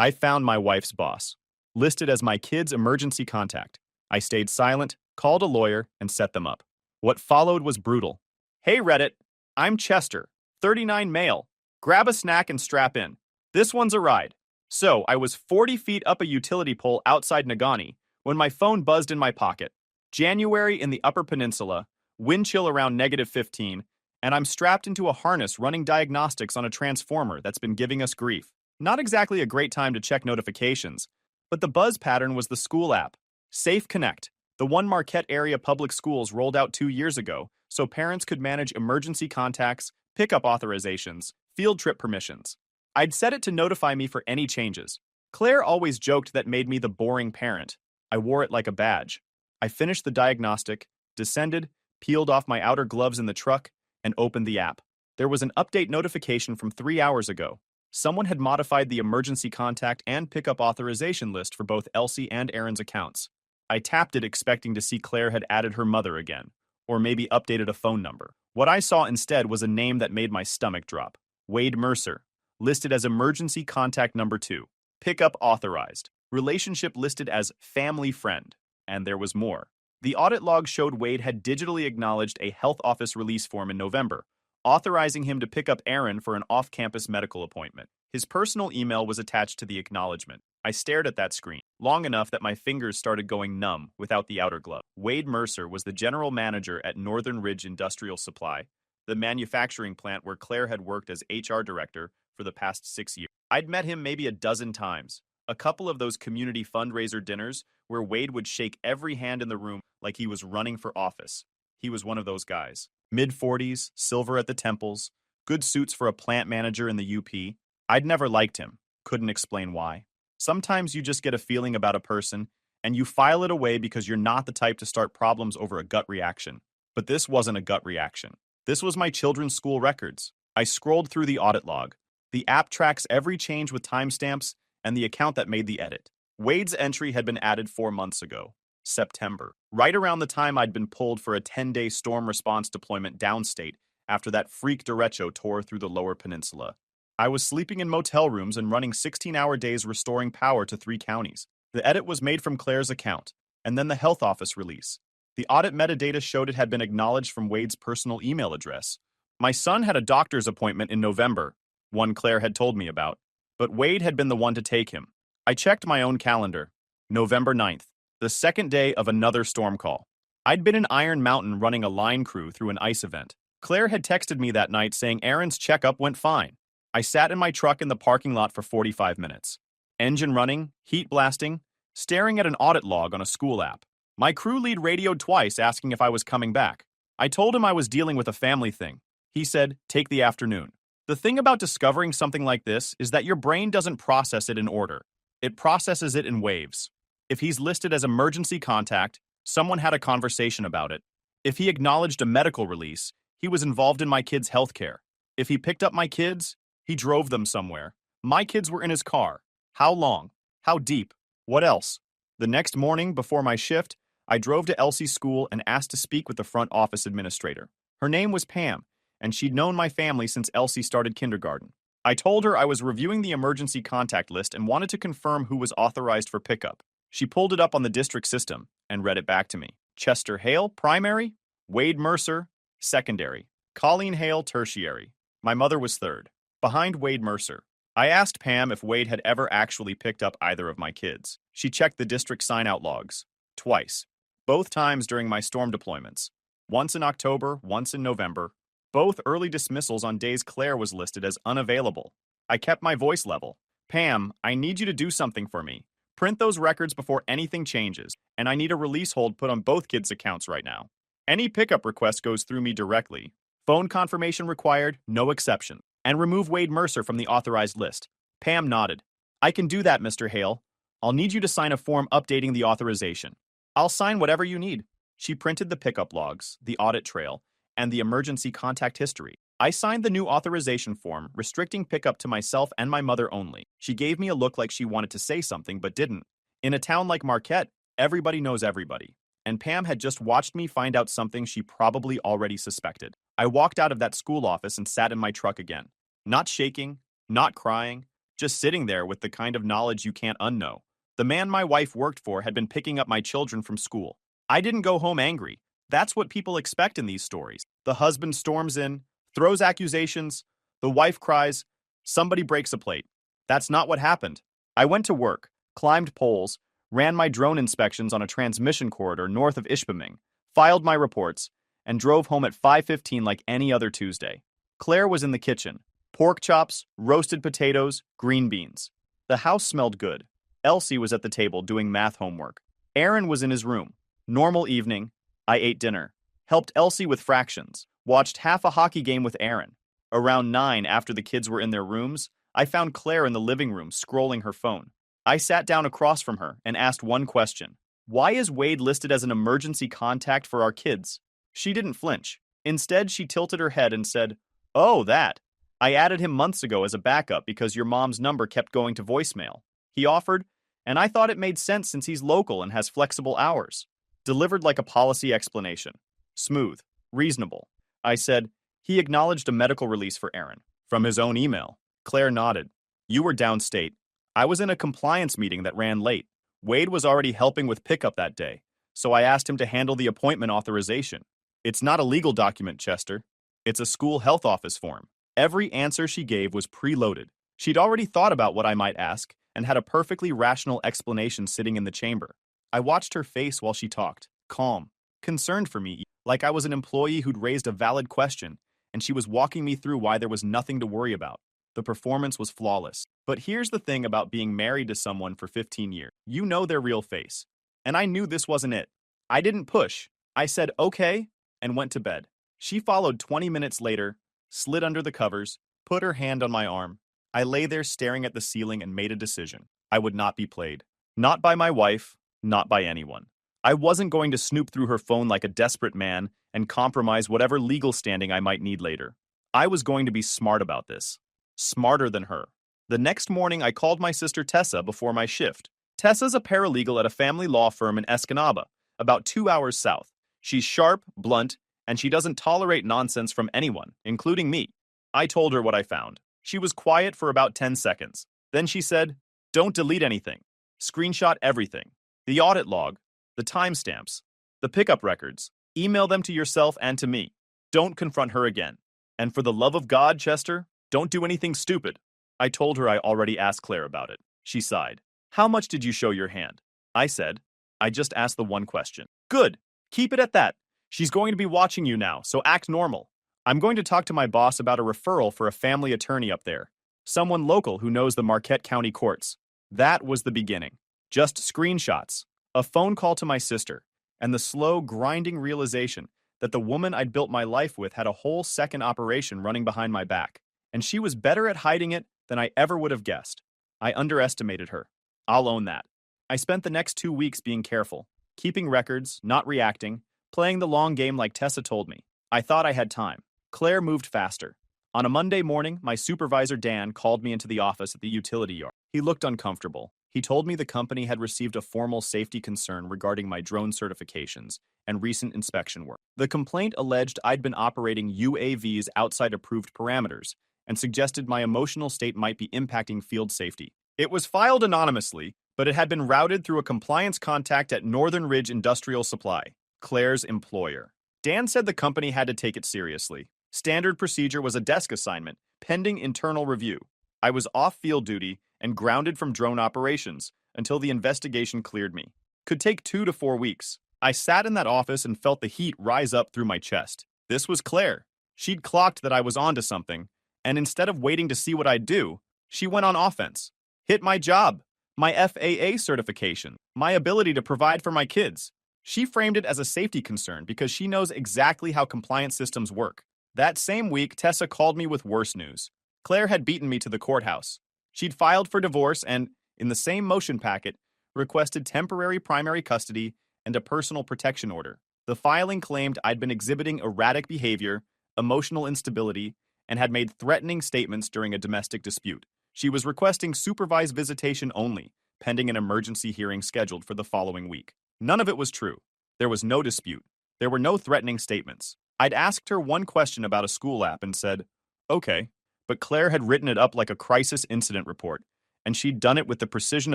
I found my wife's boss, listed as my kid's emergency contact. I stayed silent, called a lawyer, and set them up. What followed was brutal. Hey Reddit, I'm Chester, 39 male. Grab a snack and strap in. This one's a ride. So, I was 40 feet up a utility pole outside Nagani when my phone buzzed in my pocket. January in the Upper Peninsula, wind chill around -15, and I'm strapped into a harness running diagnostics on a transformer that's been giving us grief. Not exactly a great time to check notifications, but the buzz pattern was the school app, Safe Connect, the one Marquette area public schools rolled out 2 years ago so parents could manage emergency contacts, pickup authorizations, field trip permissions. I'd set it to notify me for any changes. Claire always joked that made me the boring parent. I wore it like a badge. I finished the diagnostic, descended, peeled off my outer gloves in the truck, and opened the app. There was an update notification from 3 hours ago. Someone had modified the emergency contact and pickup authorization list for both Elsie and Aaron's accounts. I tapped it expecting to see Claire had added her mother again, or maybe updated a phone number. What I saw instead was a name that made my stomach drop. Wade Mercer, listed as emergency contact number 2. Pickup authorized. Relationship listed as family friend. And there was more. The audit log showed Wade had digitally acknowledged a health office release form in November, authorizing him to pick up Aaron for an off-campus medical appointment. His personal email was attached to the acknowledgement. I stared at that screen, long enough that my fingers started going numb without the outer glove. Wade Mercer was the general manager at Northern Ridge Industrial Supply, the manufacturing plant where Claire had worked as HR director for the past 6 years. I'd met him maybe a dozen times. A couple of those community fundraiser dinners where Wade would shake every hand in the room like he was running for office. He was one of those guys. Mid-40s, silver at the temples, good suits for a plant manager in the UP. I'd never liked him, couldn't explain why. Sometimes you just get a feeling about a person, and you file it away because you're not the type to start problems over a gut reaction. But this wasn't a gut reaction. This was my children's school records. I scrolled through the audit log. The app tracks every change with timestamps and the account that made the edit. Wade's entry had been added 4 months ago. September, right around the time I'd been pulled for a 10-day storm response deployment downstate after that freak derecho tore through the lower peninsula. I was sleeping in motel rooms and running 16-hour days restoring power to 3 counties. The edit was made from Claire's account, and then the health office release. The audit metadata showed it had been acknowledged from Wade's personal email address. My son had a doctor's appointment in November, one Claire had told me about, but Wade had been the one to take him. I checked my own calendar. November 9th. The second day of another storm call. I'd been in Iron Mountain running a line crew through an ice event. Claire had texted me that night saying Aaron's checkup went fine. I sat in my truck in the parking lot for 45 minutes. Engine running, heat blasting, staring at an audit log on a school app. My crew lead radioed twice asking if I was coming back. I told him I was dealing with a family thing. He said, take the afternoon. The thing about discovering something like this is that your brain doesn't process it in order. It processes it in waves. If he's listed as emergency contact, someone had a conversation about it. If he acknowledged a medical release, he was involved in my kids' health care. If he picked up my kids, he drove them somewhere. My kids were in his car. How long? How deep? What else? The next morning, before my shift, I drove to Elsie's school and asked to speak with the front office administrator. Her name was Pam, and she'd known my family since Elsie started kindergarten. I told her I was reviewing the emergency contact list and wanted to confirm who was authorized for pickup. She pulled it up on the district system and read it back to me. Chester Hale, primary. Wade Mercer, secondary. Colleen Hale, tertiary. My mother was third, behind Wade Mercer. I asked Pam if Wade had ever actually picked up either of my kids. She checked the district sign-out logs. Twice. Both times during my storm deployments. Once in October, once in November. Both early dismissals on days Claire was listed as unavailable. I kept my voice level. Pam, I need you to do something for me. Print those records before anything changes, and I need a release hold put on both kids' accounts right now. Any pickup request goes through me directly. Phone confirmation required, no exception. And remove Wade Mercer from the authorized list. Pam nodded. I can do that, Mr. Hale. I'll need you to sign a form updating the authorization. I'll sign whatever you need. She printed the pickup logs, the audit trail, and the emergency contact history. I signed the new authorization form, restricting pickup to myself and my mother only. She gave me a look like she wanted to say something, but didn't. In a town like Marquette, everybody knows everybody. And Pam had just watched me find out something she probably already suspected. I walked out of that school office and sat in my truck again. Not shaking, not crying, just sitting there with the kind of knowledge you can't unknow. The man my wife worked for had been picking up my children from school. I didn't go home angry. That's what people expect in these stories. The husband storms in, throws accusations, the wife cries, somebody breaks a plate. That's not what happened. I went to work, climbed poles, ran my drone inspections on a transmission corridor north of Ishpeming, filed my reports, and drove home at 5:15 like any other Tuesday. Claire was in the kitchen. Pork chops, roasted potatoes, green beans. The house smelled good. Elsie was at the table doing math homework. Aaron was in his room. Normal evening. I ate dinner. Helped Elsie with fractions. Watched half a hockey game with Aaron. Around 9, after the kids were in their rooms, I found Claire in the living room scrolling her phone. I sat down across from her and asked one question. Why is Wade listed as an emergency contact for our kids? She didn't flinch. Instead, she tilted her head and said, "Oh, that. I added him months ago as a backup because your mom's number kept going to voicemail. He offered, and I thought it made sense since he's local and has flexible hours." Delivered like a policy explanation. Smooth. Reasonable. I said, "He acknowledged a medical release for Aaron." From his own email. Claire nodded. "You were downstate. I was in a compliance meeting that ran late. Wade was already helping with pickup that day, so I asked him to handle the appointment authorization. It's not a legal document, Chester. It's a school health office form." Every answer she gave was preloaded. She'd already thought about what I might ask and had a perfectly rational explanation sitting in the chamber. I watched her face while she talked, calm, concerned for me, like I was an employee who'd raised a valid question, and she was walking me through why there was nothing to worry about. The performance was flawless. But here's the thing about being married to someone for 15 years. You know their real face. And I knew this wasn't it. I didn't push. I said, "Okay," and went to bed. She followed 20 minutes later, slid under the covers, put her hand on my arm. I lay there staring at the ceiling and made a decision. I would not be played. Not by my wife, not by anyone. I wasn't going to snoop through her phone like a desperate man and compromise whatever legal standing I might need later. I was going to be smart about this. Smarter than her. The next morning, I called my sister Tessa before my shift. Tessa's a paralegal at a family law firm in Escanaba, about 2 hours south. She's sharp, blunt, and she doesn't tolerate nonsense from anyone, including me. I told her what I found. She was quiet for about 10 seconds. Then she said, "Don't delete anything. Screenshot everything. The audit log, the timestamps, the pickup records. Email them to yourself and to me. Don't confront her again. And for the love of God, Chester, don't do anything stupid." I told her I already asked Claire about it. She sighed. "How much did you show your hand?" I said, "I just asked the one question." "Good. Keep it at that. She's going to be watching you now, so act normal. I'm going to talk to my boss about a referral for a family attorney up there. Someone local who knows the Marquette County courts." That was the beginning. Just screenshots, a phone call to my sister, and the slow, grinding realization that the woman I'd built my life with had a whole second operation running behind my back. And she was better at hiding it than I ever would have guessed. I underestimated her. I'll own that. I spent the next 2 weeks being careful, keeping records, not reacting, playing the long game like Tessa told me. I thought I had time. Claire moved faster. On a Monday morning, my supervisor Dan called me into the office at the utility yard. He looked uncomfortable. He told me the company had received a formal safety concern regarding my drone certifications and recent inspection work. The complaint alleged I'd been operating UAVs outside approved parameters and suggested my emotional state might be impacting field safety. It was filed anonymously, but it had been routed through a compliance contact at Northern Ridge Industrial Supply, Claire's employer. Dan said the company had to take it seriously. Standard procedure was a desk assignment, pending internal review. I was off field duty and grounded from drone operations until the investigation cleared me. Could take 2 to 4 weeks. I sat in that office and felt the heat rise up through my chest. This was Claire. She'd clocked that I was onto something, and instead of waiting to see what I'd do, she went on offense. Hit my job, my FAA certification, my ability to provide for my kids. She framed it as a safety concern because she knows exactly how compliance systems work. That same week, Tessa called me with worse news. Claire had beaten me to the courthouse. She'd filed for divorce and, in the same motion packet, requested temporary primary custody and a personal protection order. The filing claimed I'd been exhibiting erratic behavior, emotional instability, and had made threatening statements during a domestic dispute. She was requesting supervised visitation only, pending an emergency hearing scheduled for the following week. None of it was true. There was no dispute. There were no threatening statements. I'd asked her one question about a school app and said, "Okay, but Claire had written it up like a crisis incident report, and she'd done it with the precision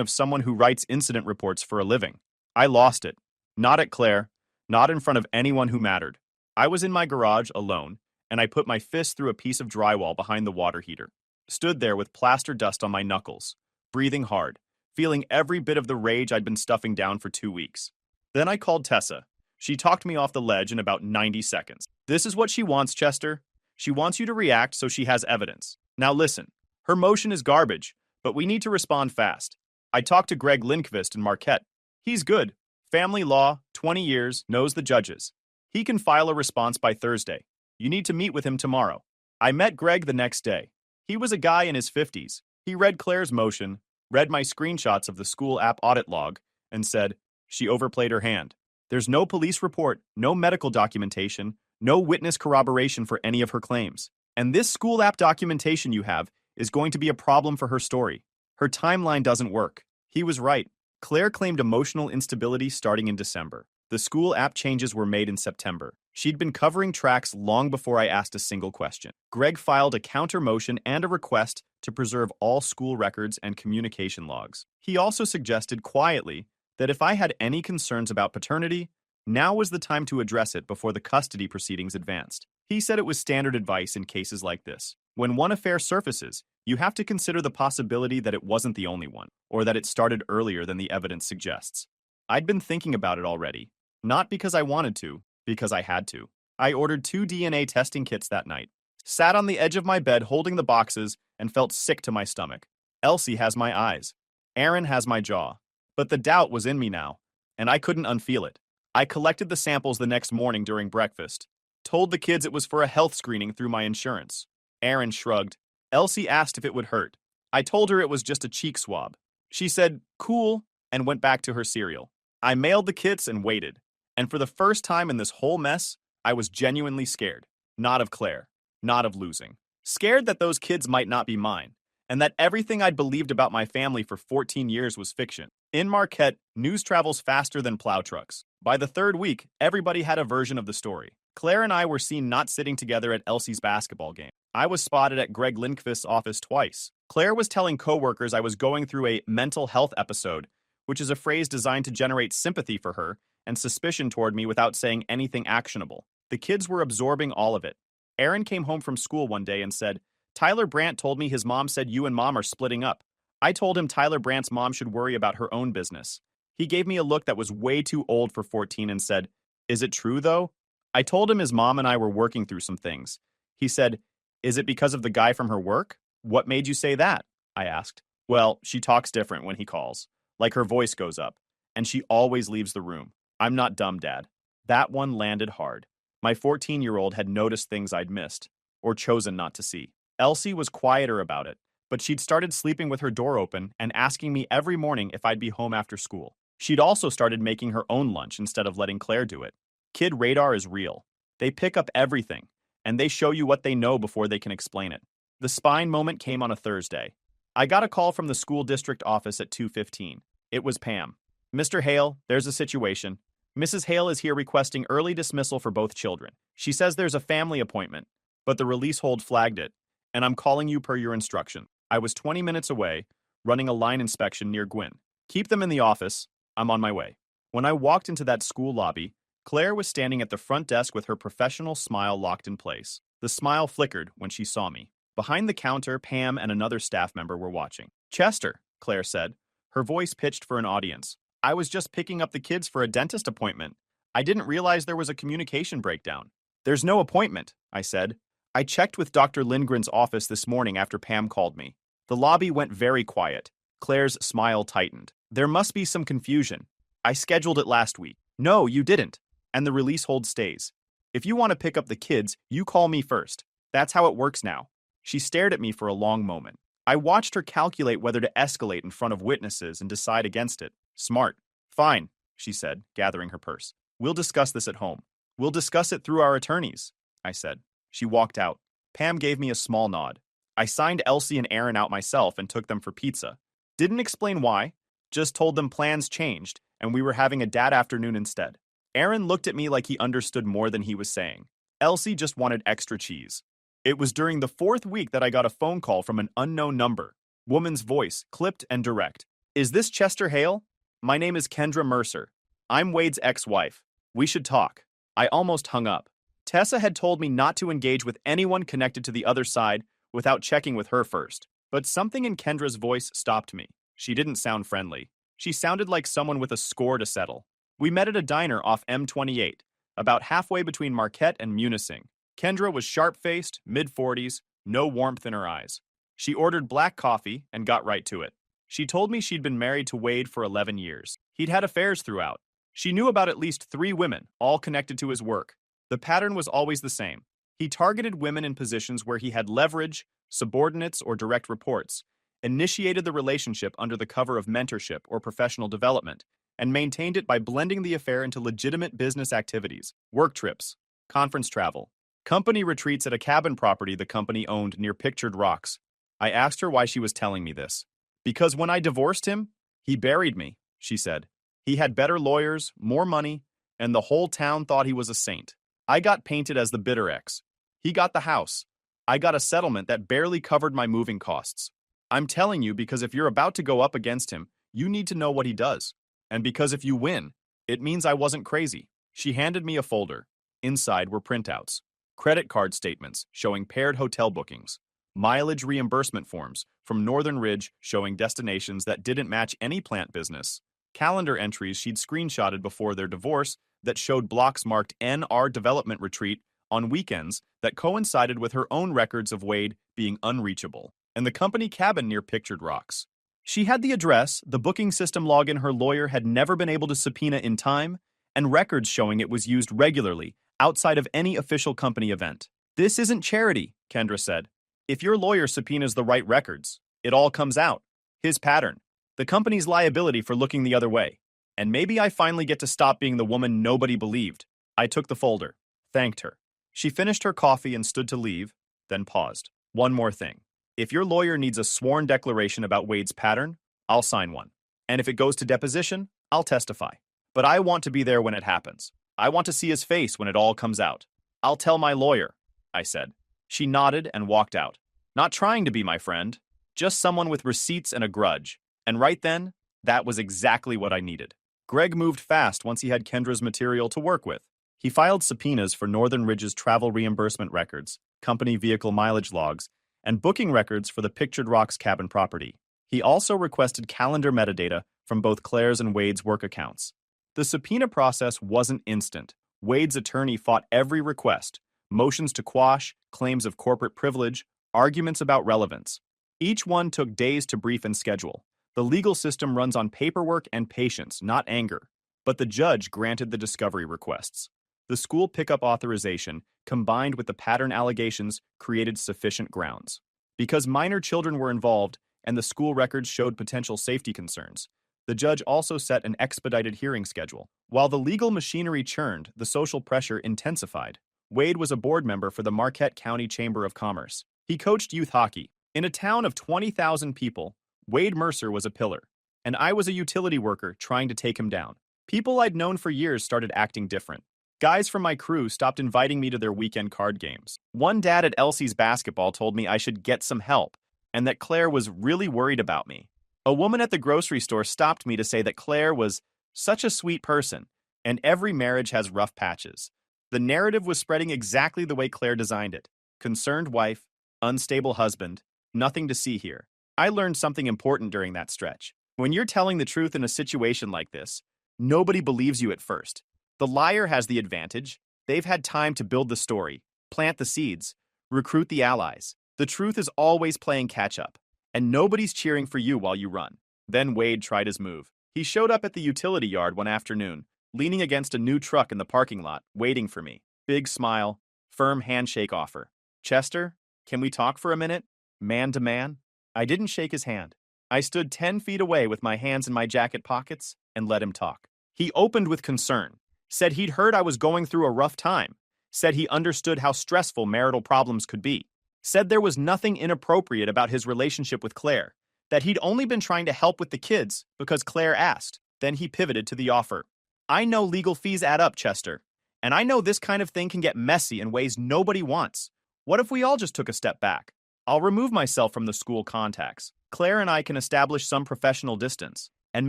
of someone who writes incident reports for a living. I lost it. Not at Claire, not in front of anyone who mattered. I was in my garage alone, and I put my fist through a piece of drywall behind the water heater. Stood there with plaster dust on my knuckles, breathing hard, feeling every bit of the rage I'd been stuffing down for 2 weeks. Then I called Tessa. She talked me off the ledge in about 90 seconds. This is what she wants, Chester. She wants you to react so she has evidence. Now listen, her motion is garbage, but we need to respond fast. I talked to Greg Lindqvist in Marquette. He's good. Family law, 20 years, knows the judges. He can file a response by Thursday. You need to meet with him tomorrow. I met Greg the next day. He was a guy in his 50s. He read Claire's motion, read my screenshots of the school app audit log, and said, she overplayed her hand. There's no police report, no medical documentation, no witness corroboration for any of her claims. And this school app documentation you have is going to be a problem for her story. Her timeline doesn't work. He was right. Claire claimed emotional instability starting in December. The school app changes were made in September. She'd been covering tracks long before I asked a single question. Greg filed a counter motion and a request to preserve all school records and communication logs. He also suggested quietly that if I had any concerns about paternity, now was the time to address it before the custody proceedings advanced. He said it was standard advice in cases like this. When one affair surfaces, you have to consider the possibility that it wasn't the only one, or that it started earlier than the evidence suggests. I'd been thinking about it already, not because I wanted to, because I had to. I ordered 2 DNA testing kits that night, sat on the edge of my bed holding the boxes, and felt sick to my stomach. Elsie has my eyes. Aaron has my jaw. But the doubt was in me now, and I couldn't unfeel it. I collected the samples the next morning during breakfast, told the kids it was for a health screening through my insurance. Aaron shrugged. Elsie asked if it would hurt. I told her it was just a cheek swab. She said, cool, and went back to her cereal. I mailed the kits and waited. And for the first time in this whole mess, I was genuinely scared. Not of Claire. Not of losing. Scared that those kids might not be mine, and that everything I'd believed about my family for 14 years was fiction. In Marquette, news travels faster than plow trucks. By the 3rd week, everybody had a version of the story. Claire and I were seen not sitting together at Elsie's basketball game. I was spotted at Greg Lindqvist's office twice. Claire was telling coworkers I was going through a mental health episode, which is a phrase designed to generate sympathy for her and suspicion toward me without saying anything actionable. The kids were absorbing all of it. Aaron came home from school one day and said, Tyler Brandt told me his mom said you and mom are splitting up. I told him Tyler Brandt's mom should worry about her own business. He gave me a look that was way too old for 14 and said, is it true though? I told him his mom and I were working through some things. He said, is it because of the guy from her work? What made you say that? I asked. Well, she talks different when he calls. Like her voice goes up. And she always leaves the room. I'm not dumb, Dad. That one landed hard. My 14-year-old had noticed things I'd missed, or chosen not to see. Elsie was quieter about it, but she'd started sleeping with her door open and asking me every morning if I'd be home after school. She'd also started making her own lunch instead of letting Claire do it. Kid radar is real. They pick up everything, and they show you what they know before they can explain it. The spine moment came on a Thursday. I got a call from the school district office at 2:15. It was Pam. Mr. Hale, there's a situation. Mrs. Hale is here requesting early dismissal for both children. She says there's a family appointment, but the release hold flagged it, and I'm calling you per your instruction. I was 20 minutes away, running a line inspection near Gwyn. Keep them in the office. I'm on my way. When I walked into that school lobby, Claire was standing at the front desk with her professional smile locked in place. The smile flickered when she saw me. Behind the counter, Pam and another staff member were watching. Chester, Claire said, her voice pitched for an audience. I was just picking up the kids for a dentist appointment. I didn't realize there was a communication breakdown. There's no appointment, I said. I checked with Dr. Lindgren's office this morning after Pam called me. The lobby went very quiet. Claire's smile tightened. There must be some confusion. I scheduled it last week. No, you didn't. And the release hold stays. If you want to pick up the kids, you call me first. That's how it works now. She stared at me for a long moment. I watched her calculate whether to escalate in front of witnesses and decide against it. Smart. Fine, she said, gathering her purse. We'll discuss this at home. We'll discuss it through our attorneys, I said. She walked out. Pam gave me a small nod. I signed Elsie and Aaron out myself and took them for pizza. Didn't explain why, just told them plans changed and we were having a dad afternoon instead. Aaron looked at me like he understood more than he was saying. Elsie just wanted extra cheese. It was during the fourth week that I got a phone call from an unknown number. Woman's voice, clipped and direct. Is this Chester Hale? My name is Kendra Mercer. I'm Wade's ex-wife. We should talk. I almost hung up. Tessa had told me not to engage with anyone connected to the other side without checking with her first. But something in Kendra's voice stopped me. She didn't sound friendly. She sounded like someone with a score to settle. We met at a diner off M28, about halfway between Marquette and Munising. Kendra was sharp-faced, mid-40s, no warmth in her eyes. She ordered black coffee and got right to it. She told me she'd been married to Wade for 11 years. He'd had affairs throughout. She knew about at least 3 women, all connected to his work. The pattern was always the same. He targeted women in positions where he had leverage, subordinates, or direct reports, initiated the relationship under the cover of mentorship or professional development, and maintained it by blending the affair into legitimate business activities, work trips, conference travel, company retreats at a cabin property the company owned near Pictured Rocks. I asked her why she was telling me this. Because when I divorced him, he buried me, she said. He had better lawyers, more money, and the whole town thought he was a saint. I got painted as the bitter ex. He got the house. I got a settlement that barely covered my moving costs. I'm telling you because if you're about to go up against him, you need to know what he does. And because if you win, it means I wasn't crazy. She handed me a folder. Inside were printouts, credit card statements showing paired hotel bookings, mileage reimbursement forms from Northern Ridge showing destinations that didn't match any plant business, calendar entries she'd screenshotted before their divorce that showed blocks marked NR Development Retreat on weekends that coincided with her own records of Wade being unreachable, and the company cabin near Pictured Rocks. She had the address, the booking system login her lawyer had never been able to subpoena in time, and records showing it was used regularly outside of any official company event. This isn't charity, Kendra said. If your lawyer subpoenas the right records, it all comes out. His pattern, the company's liability for looking the other way. And maybe I finally get to stop being the woman nobody believed. I took the folder, thanked her. She finished her coffee and stood to leave, then paused. One more thing. If your lawyer needs a sworn declaration about Wade's pattern, I'll sign one. And if it goes to deposition, I'll testify. But I want to be there when it happens. I want to see his face when it all comes out. I'll tell my lawyer, I said. She nodded and walked out. Not trying to be my friend, just someone with receipts and a grudge. And right then, that was exactly what I needed. Greg moved fast once he had Kendra's material to work with. He filed subpoenas for Northern Ridge's travel reimbursement records, company vehicle mileage logs, and booking records for the Pictured Rocks cabin property. He also requested calendar metadata from both Claire's and Wade's work accounts. The subpoena process wasn't instant. Wade's attorney fought every request, motions to quash, claims of corporate privilege, arguments about relevance. Each one took days to brief and schedule. The legal system runs on paperwork and patience, not anger. But the judge granted the discovery requests. The school pickup authorization, combined with the pattern allegations, created sufficient grounds. Because minor children were involved and the school records showed potential safety concerns, the judge also set an expedited hearing schedule. While the legal machinery churned, the social pressure intensified. Wade was a board member for the Marquette County Chamber of Commerce. He coached youth hockey. In a town of 20,000 people, Wade Mercer was a pillar, and I was a utility worker trying to take him down. People I'd known for years started acting different. Guys from my crew stopped inviting me to their weekend card games. One dad at Elsie's basketball told me I should get some help, and that Claire was really worried about me. A woman at the grocery store stopped me to say that Claire was such a sweet person, and every marriage has rough patches. The narrative was spreading exactly the way Claire designed it. Concerned wife, unstable husband, nothing to see here. I learned something important during that stretch. When you're telling the truth in a situation like this, nobody believes you at first. The liar has the advantage. They've had time to build the story, plant the seeds, recruit the allies. The truth is always playing catch-up, and nobody's cheering for you while you run. Then Wade tried his move. He showed up at the utility yard one afternoon, leaning against a new truck in the parking lot, waiting for me. Big smile, firm handshake offer. Chester, can we talk for a minute? Man to man? I didn't shake his hand. I stood 10 feet away with my hands in my jacket pockets and let him talk. He opened with concern, said he'd heard I was going through a rough time, said he understood how stressful marital problems could be, said there was nothing inappropriate about his relationship with Claire, that he'd only been trying to help with the kids because Claire asked. Then he pivoted to the offer. I know legal fees add up, Chester, and I know this kind of thing can get messy in ways nobody wants. What if we all just took a step back? I'll remove myself from the school contacts. Claire and I can establish some professional distance, and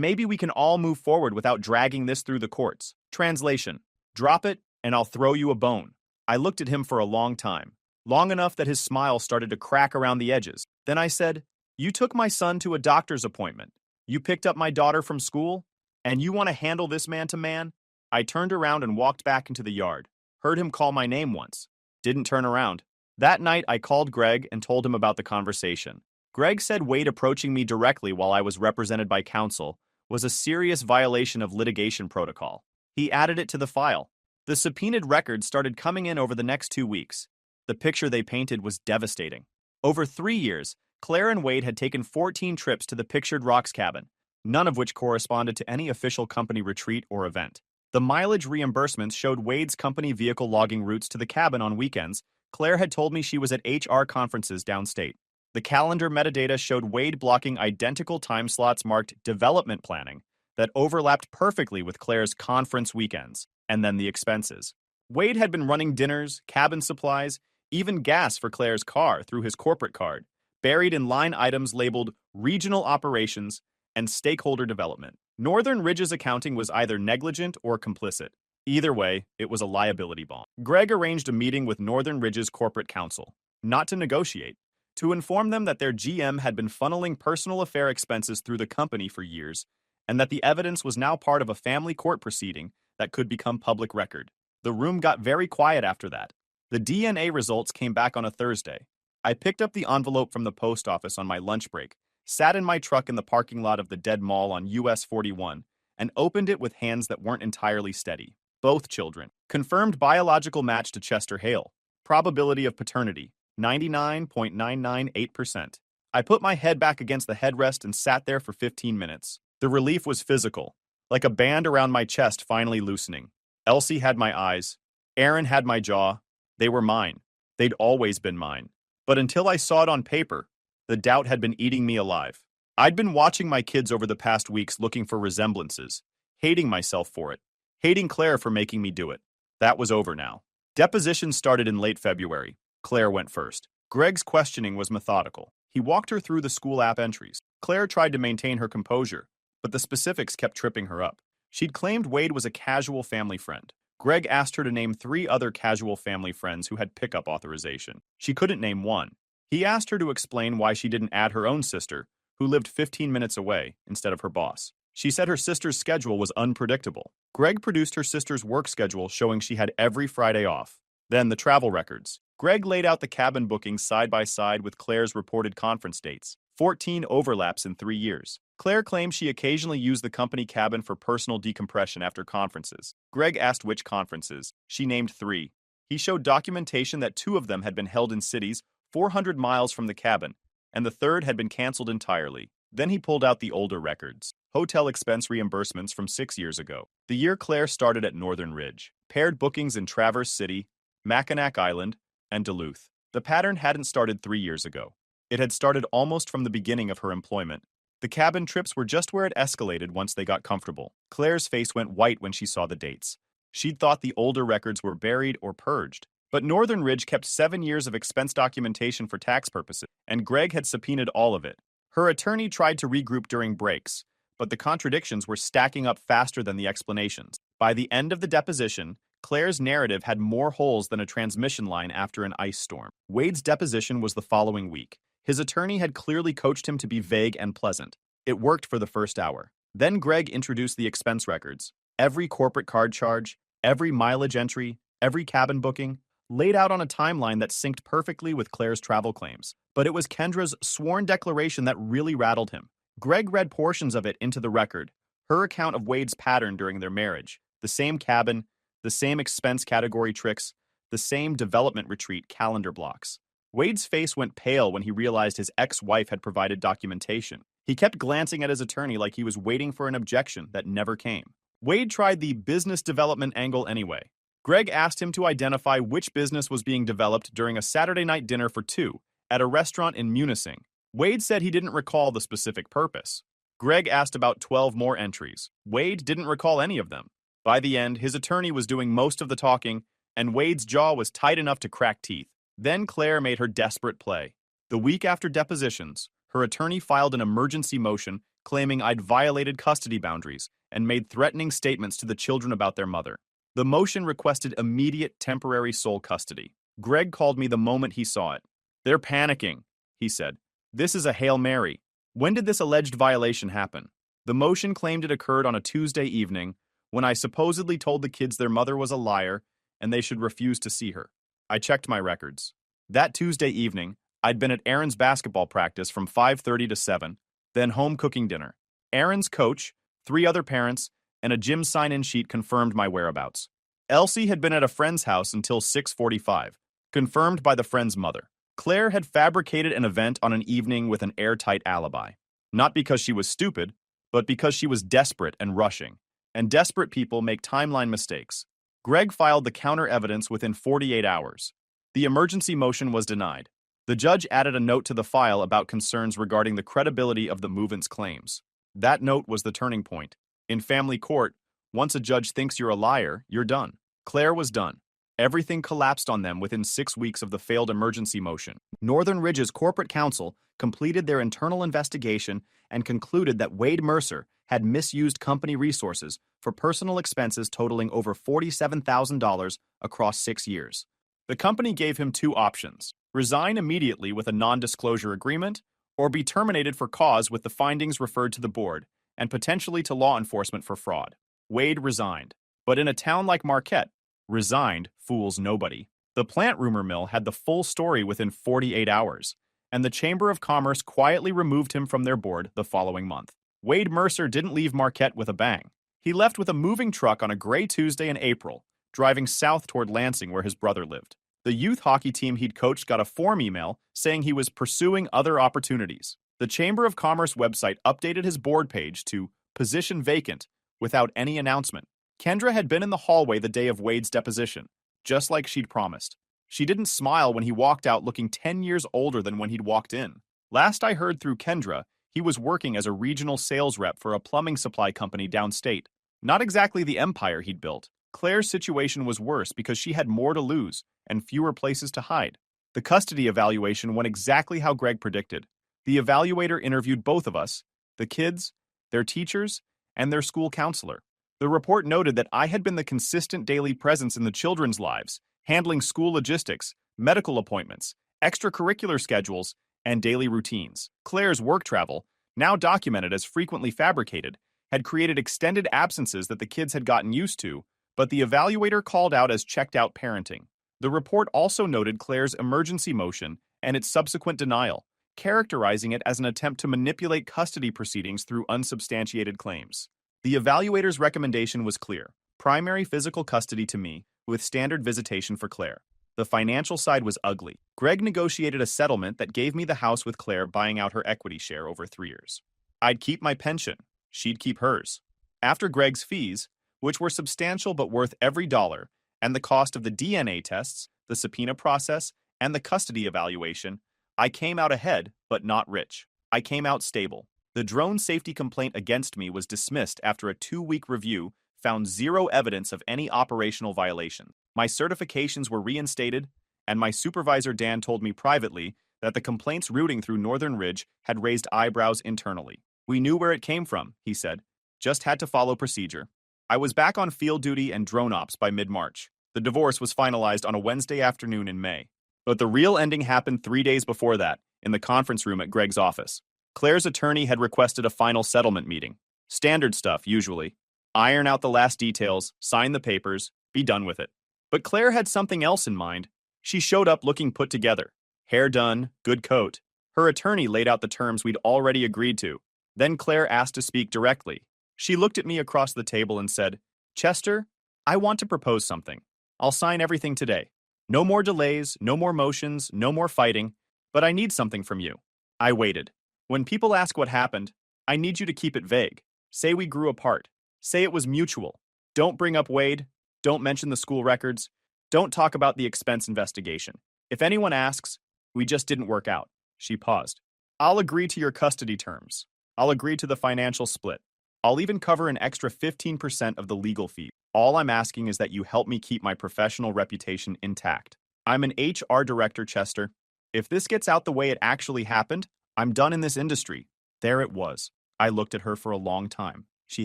maybe we can all move forward without dragging this through the courts. Translation: drop it, and I'll throw you a bone. I looked at him for a long time, long enough that his smile started to crack around the edges. Then I said, "You took my son to a doctor's appointment. You picked up my daughter from school, and you want to handle this man to man?" I turned around and walked back into the yard. Heard him call my name once. Didn't turn around. That night, I called Greg and told him about the conversation. Greg said Wade approaching me directly while I was represented by counsel was a serious violation of litigation protocol. He added it to the file. The subpoenaed records started coming in over the next 2 weeks. The picture they painted was devastating. Over 3 years, Claire and Wade had taken 14 trips to the pictured Rocks cabin, none of which corresponded to any official company retreat or event. The mileage reimbursements showed Wade's company vehicle logging routes to the cabin on weekends. Claire had told me she was at HR conferences downstate. The calendar metadata showed Wade blocking identical time slots marked development planning that overlapped perfectly with Claire's conference weekends, and then the expenses. Wade had been running dinners, cabin supplies, even gas for Claire's car through his corporate card, buried in line items labeled regional operations and stakeholder development. Northern Ridge's accounting was either negligent or complicit. Either way, it was a liability bond. Greg arranged a meeting with Northern Ridge's corporate counsel, not to negotiate, to inform them that their GM had been funneling personal affair expenses through the company for years, and that the evidence was now part of a family court proceeding that could become public record. The room got very quiet after that. The DNA results came back on a Thursday. I picked up the envelope from the post office on my lunch break, sat in my truck in the parking lot of the dead mall on US 41, and opened it with hands that weren't entirely steady. Both children. Confirmed biological match to Chester Hale. Probability of paternity, 99.998%. I put my head back against the headrest and sat there for 15 minutes. The relief was physical, like a band around my chest finally loosening. Elsie had my eyes. Aaron had my jaw. They were mine. They'd always been mine. But until I saw it on paper, the doubt had been eating me alive. I'd been watching my kids over the past weeks looking for resemblances, hating myself for it, hating Claire for making me do it. That was over now. Depositions started in late February. Claire went first. Greg's questioning was methodical. He walked her through the school app entries. Claire tried to maintain her composure, but the specifics kept tripping her up. She'd claimed Wade was a casual family friend. Greg asked her to name 3 other casual family friends who had pickup authorization. She couldn't name one. He asked her to explain why she didn't add her own sister, who lived 15 minutes away, instead of her boss. She said her sister's schedule was unpredictable. Greg produced her sister's work schedule showing she had every Friday off. Then the travel records. Greg laid out the cabin bookings side by side with Claire's reported conference dates. 14 overlaps in 3 years. Claire claimed she occasionally used the company cabin for personal decompression after conferences. Greg asked which conferences. She named 3. He showed documentation that 2 of them had been held in cities 400 miles from the cabin, and the third had been canceled entirely. Then he pulled out the older records. Hotel expense reimbursements from 6 years ago. The year Claire started at Northern Ridge. Paired bookings in Traverse City, Mackinac Island, and Duluth. The pattern hadn't started 3 years ago. It had started almost from the beginning of her employment. The cabin trips were just where it escalated once they got comfortable. Claire's face went white when she saw the dates. She'd thought the older records were buried or purged. But Northern Ridge kept 7 years of expense documentation for tax purposes, and Greg had subpoenaed all of it. Her attorney tried to regroup during breaks, but the contradictions were stacking up faster than the explanations. By the end of the deposition, Claire's narrative had more holes than a transmission line after an ice storm. Wade's deposition was the following week. His attorney had clearly coached him to be vague and pleasant. It worked for the first hour. Then Greg introduced the expense records. Every corporate card charge, every mileage entry, every cabin booking, laid out on a timeline that synced perfectly with Claire's travel claims. But it was Kendra's sworn declaration that really rattled him. Greg read portions of it into the record, her account of Wade's pattern during their marriage, the same cabin, the same expense category tricks, the same development retreat calendar blocks. Wade's face went pale when he realized his ex-wife had provided documentation. He kept glancing at his attorney like he was waiting for an objection that never came. Wade tried the business development angle anyway. Greg asked him to identify which business was being developed during a Saturday night dinner for 2 at a restaurant in Munising. Wade said he didn't recall the specific purpose. Greg asked about 12 more entries. Wade didn't recall any of them. By the end, his attorney was doing most of the talking, and Wade's jaw was tight enough to crack teeth. Then Claire made her desperate play. The week after depositions, her attorney filed an emergency motion claiming I'd violated custody boundaries and made threatening statements to the children about their mother. The motion requested immediate temporary sole custody. Greg called me the moment he saw it. "They're panicking," he said. "This is a Hail Mary." When did this alleged violation happen? The motion claimed it occurred on a Tuesday evening when I supposedly told the kids their mother was a liar and they should refuse to see her. I checked my records. That Tuesday evening, I'd been at Aaron's basketball practice from 5:30 to 7, then home cooking dinner. Aaron's coach, 3 other parents, and a gym sign-in sheet confirmed my whereabouts. Elsie had been at a friend's house until 6:45, confirmed by the friend's mother. Claire had fabricated an event on an evening with an airtight alibi. Not because she was stupid, but because she was desperate and rushing. And desperate people make timeline mistakes. Greg filed the counter evidence within 48 hours. The emergency motion was denied. The judge added a note to the file about concerns regarding the credibility of the move-in's claims. That note was the turning point. In family court, once a judge thinks you're a liar, you're done. Claire was done. Everything collapsed on them within 6 weeks of the failed emergency motion. Northern Ridge's corporate counsel completed their internal investigation and concluded that Wade Mercer had misused company resources for personal expenses totaling over $47,000 across 6 years. The company gave him 2 options: resign immediately with a non-disclosure agreement, or be terminated for cause with the findings referred to the board, and potentially to law enforcement for fraud. Wade resigned. But in a town like Marquette, resigned fools nobody. The plant rumor mill had the full story within 48 hours, and the Chamber of Commerce quietly removed him from their board the following month. Wade Mercer didn't leave Marquette with a bang. He left with a moving truck on a gray Tuesday in April, driving south toward Lansing where his brother lived. The youth hockey team he'd coached got a form email saying he was pursuing other opportunities. The Chamber of Commerce website updated his board page to "position vacant" without any announcement. Kendra had been in the hallway the day of Wade's deposition, just like she'd promised. She didn't smile when he walked out looking 10 years older than when he'd walked in. Last I heard through Kendra, he was working as a regional sales rep for a plumbing supply company downstate. Not exactly the empire he'd built. Claire's situation was worse because she had more to lose and fewer places to hide. The custody evaluation went exactly how Greg predicted. The evaluator interviewed both of us, the kids, their teachers, and their school counselor. The report noted that I had been the consistent daily presence in the children's lives, handling school logistics, medical appointments, extracurricular schedules, and daily routines. Claire's work travel, now documented as frequently fabricated, had created extended absences that the kids had gotten used to, but the evaluator called out as checked-out parenting. The report also noted Claire's emergency motion and its subsequent denial, characterizing it as an attempt to manipulate custody proceedings through unsubstantiated claims. The evaluator's recommendation was clear: primary physical custody to me, with standard visitation for Claire. The financial side was ugly. Greg negotiated a settlement that gave me the house with Claire buying out her equity share over 3 years. I'd keep my pension. She'd keep hers. After Greg's fees, which were substantial but worth every dollar, and the cost of the DNA tests, the subpoena process, and the custody evaluation, I came out ahead, but not rich. I came out stable. The drone safety complaint against me was dismissed after a 2-week review found 0 evidence of any operational violation. My certifications were reinstated, and my supervisor Dan told me privately that the complaints rooting through Northern Ridge had raised eyebrows internally. We knew where it came from, he said. Just had to follow procedure. I was back on field duty and drone ops by mid-March. The divorce was finalized on a Wednesday afternoon in May. But the real ending happened 3 days before that, in the conference room at Greg's office. Claire's attorney had requested a final settlement meeting. Standard stuff, usually. Iron out the last details, sign the papers, be done with it. But Claire had something else in mind. She showed up looking put together. Hair done, good coat. Her attorney laid out the terms we'd already agreed to. Then Claire asked to speak directly. She looked at me across the table and said, "Chester, I want to propose something. I'll sign everything today. No more delays, no more motions, no more fighting, but I need something from you." I waited. When people ask what happened, I need you to keep it vague. Say we grew apart. Say it was mutual. Don't bring up Wade. Don't mention the school records. Don't talk about the expense investigation. If anyone asks, we just didn't work out. She paused. I'll agree to your custody terms. I'll agree to the financial split. I'll even cover an extra 15% of the legal fee. All I'm asking is that you help me keep my professional reputation intact. I'm an HR director, Chester. If this gets out the way it actually happened, I'm done in this industry. There it was. I looked at her for a long time. She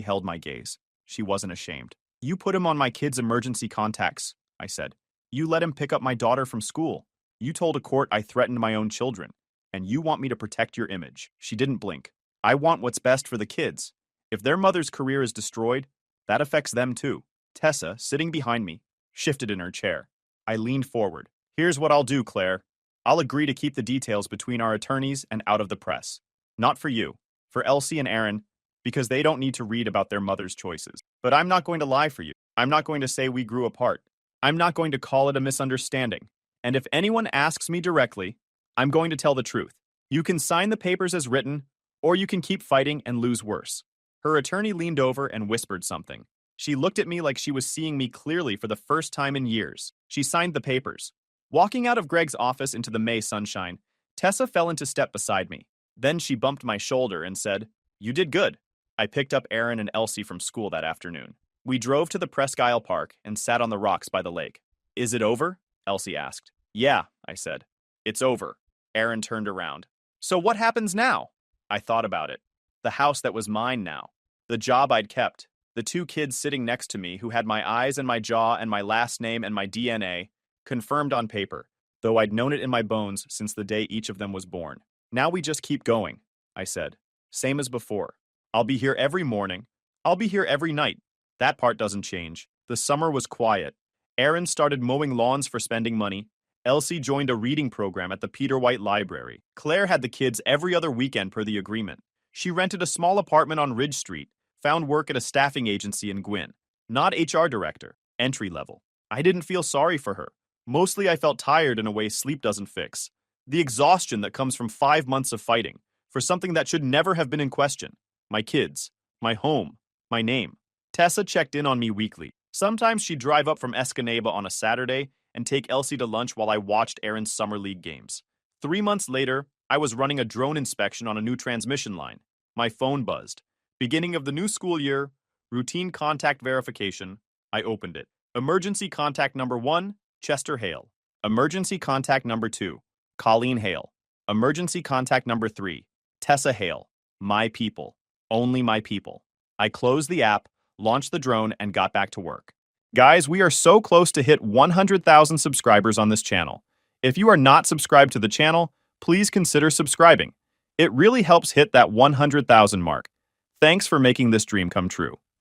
held my gaze. She wasn't ashamed. You put him on my kid's emergency contacts, I said. You let him pick up my daughter from school. You told a court I threatened my own children. And you want me to protect your image. She didn't blink. I want what's best for the kids. If their mother's career is destroyed, that affects them too. Tessa, sitting behind me, shifted in her chair. I leaned forward. Here's what I'll do, Claire. I'll agree to keep the details between our attorneys and out of the press. Not for you, for Elsie and Aaron, because they don't need to read about their mother's choices. But I'm not going to lie for you. I'm not going to say we grew apart. I'm not going to call it a misunderstanding. And if anyone asks me directly, I'm going to tell the truth. You can sign the papers as written, or you can keep fighting and lose worse. Her attorney leaned over and whispered something. She looked at me like she was seeing me clearly for the first time in years. She signed the papers. Walking out of Greg's office into the May sunshine, Tessa fell into step beside me. Then she bumped my shoulder and said, "You did good." I picked up Aaron and Elsie from school that afternoon. We drove to the Presque Isle Park and sat on the rocks by the lake. "Is it over?" Elsie asked. "Yeah," I said. "It's over." Aaron turned around. "So what happens now?" I thought about it. The house that was mine now. The job I'd kept. The two kids sitting next to me who had my eyes and my jaw and my last name and my DNA, confirmed on paper, though I'd known it in my bones since the day each of them was born. "Now we just keep going," I said. "Same as before. I'll be here every morning. I'll be here every night. That part doesn't change." The summer was quiet. Aaron started mowing lawns for spending money. Elsie joined a reading program at the Peter White Library. Claire had the kids every other weekend per the agreement. She rented a small apartment on Ridge Street, found work at a staffing agency in Gwyn. Not HR director, entry level. I didn't feel sorry for her. Mostly I felt tired in a way sleep doesn't fix. The exhaustion that comes from 5 months of fighting for something that should never have been in question. My kids, my home, my name. Tessa checked in on me weekly. Sometimes she'd drive up from Escanaba on a Saturday and take Elsie to lunch while I watched Aaron's summer league games. 3 months later, I was running a drone inspection on a new transmission line. My phone buzzed. Beginning of the new school year, routine contact verification. I opened it. Emergency contact number 1, Chester Hale. Emergency contact number 2, Colleen Hale. Emergency contact number 3, Tessa Hale. My people. Only my people. I closed the app, launched the drone, and got back to work. Guys, we are so close to hit 100,000 subscribers on this channel. If you are not subscribed to the channel, please consider subscribing. It really helps hit that 100,000 mark. Thanks for making this dream come true.